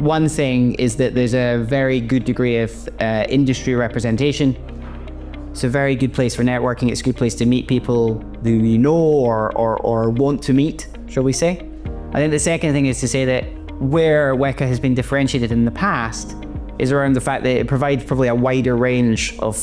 One thing is that there's a very good degree of industry representation. It's a very good place for networking. It's a good place to meet people who you know or want to meet, shall we say. I think the second thing is to say that where WECA has been differentiated in the past is around the fact that it provides probably a wider range of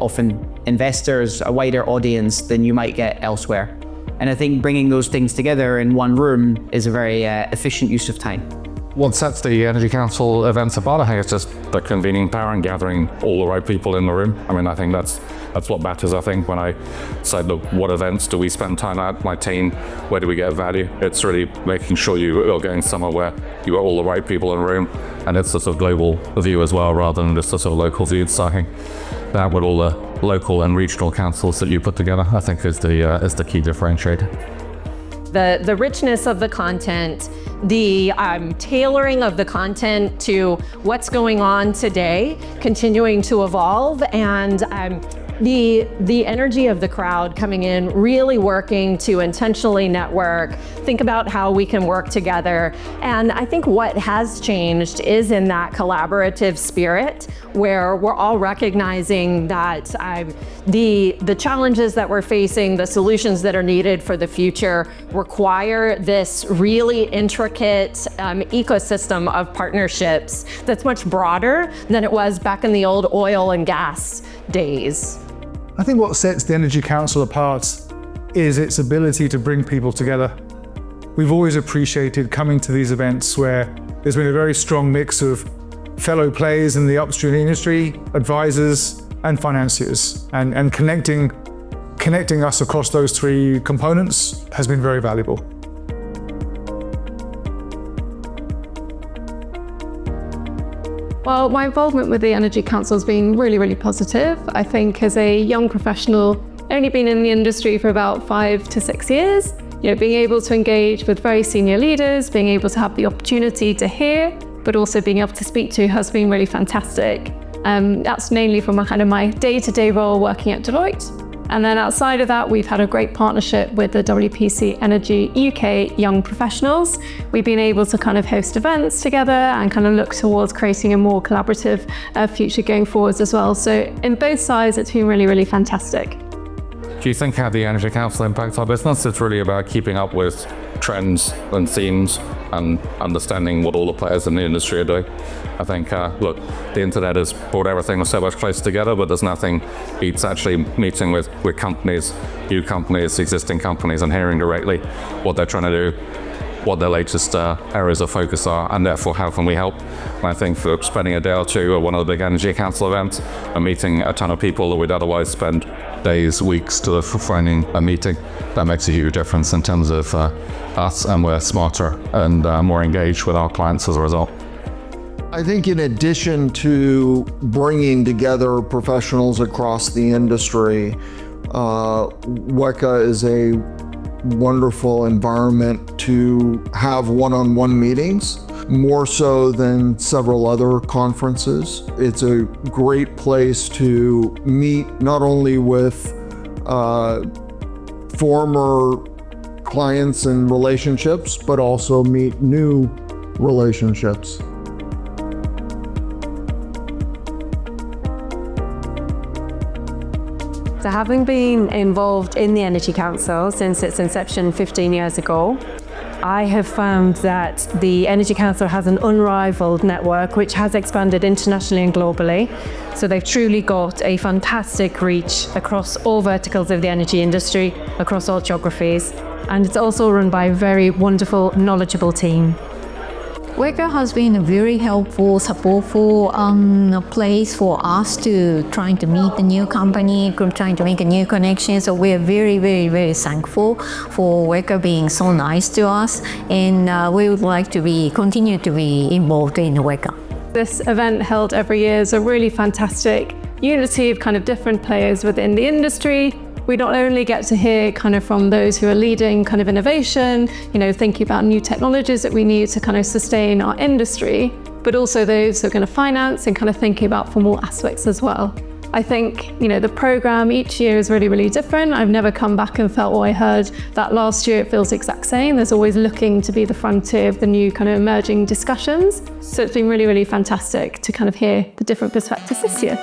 often investors, a wider audience than you might get elsewhere. And I think bringing those things together in one room is a very efficient use of time. What sets the Energy Council events apart, I think, it's just the convening power and gathering all the right people in the room. I mean, I think that's what matters. I think when I say, look, what events do we spend time at, my team, where do we get value? It's really making sure you are going somewhere where you got all the right people in the room, and it's a sort of global view as well, rather than just a sort of local view. So I think that with all the local and regional councils that you put together, I think is the key differentiator. The richness of the content, the tailoring of the content to what's going on today, continuing to evolve, and the energy of the crowd coming in, really working to intentionally network, think about how we can work together. And I think what has changed is in that collaborative spirit where we're all recognizing that the challenges that we're facing, the solutions that are needed for the future require this really intricate ecosystem of partnerships that's much broader than it was back in the old oil and gas days. I think what sets the Energy Council apart is its ability to bring people together. We've always appreciated coming to these events where there's been a very strong mix of fellow players in the upstream industry, advisors and financiers, and connecting us across those three components has been very valuable. Well, my involvement with the Energy Council has been really, really positive. I think as a young professional, only been in the industry for about 5 to 6 years, being able to engage with very senior leaders, being able to have the opportunity to hear, but also being able to speak to has been really fantastic. That's mainly from my day-to-day role working at Deloitte. And then outside of that, we've had a great partnership with the WPC Energy UK Young Professionals. We've been able to host events together and look towards creating a more collaborative future going forwards as well. So in both sides, it's been really, really fantastic. Do you think how the Energy Council impacts our business? It's really about keeping up with trends and themes and understanding what all the players in the industry are doing. I think, look, the internet has brought everything so much closer together, but there's nothing beats actually meeting with companies, new companies, existing companies, and hearing directly what they're trying to do, what their latest areas of focus are, and therefore how can we help. And I think for spending a day or two at one of the big Energy Council events and meeting a ton of people that we'd otherwise spend days, weeks to finding a meeting, that makes a huge difference in terms of us, and we're smarter and more engaged with our clients as a result. I think in addition to bringing together professionals across the industry, WECA is a wonderful environment to have one-on-one meetings, more so than several other conferences. It's a great place to meet not only with former clients and relationships, but also meet new relationships. So having been involved in the Energy Council since its inception 15 years ago, I have found that the Energy Council has an unrivaled network which has expanded internationally and globally. So they've truly got a fantastic reach across all verticals of the energy industry, across all geographies. And it's also run by a very wonderful, knowledgeable team. WECA has been a very helpful, supportful place for us to trying to meet the new company, trying to make a new connection. So we're very, very, very thankful for WECA being so nice to us, and we would like to continue to be involved in WECA. This event held every year is a really fantastic unity of different players within the industry, we not only get to hear kind of from those who are leading kind of innovation, thinking about new technologies that we need to kind of sustain our industry, but also those who are going to finance and kind of thinking about from all aspects as well. I think, the program each year is really, really different. I've never come back and felt, I heard that last year, it feels the exact same. There's always looking to be the frontier of the new kind of emerging discussions. So it's been really, really fantastic to kind of hear the different perspectives this year.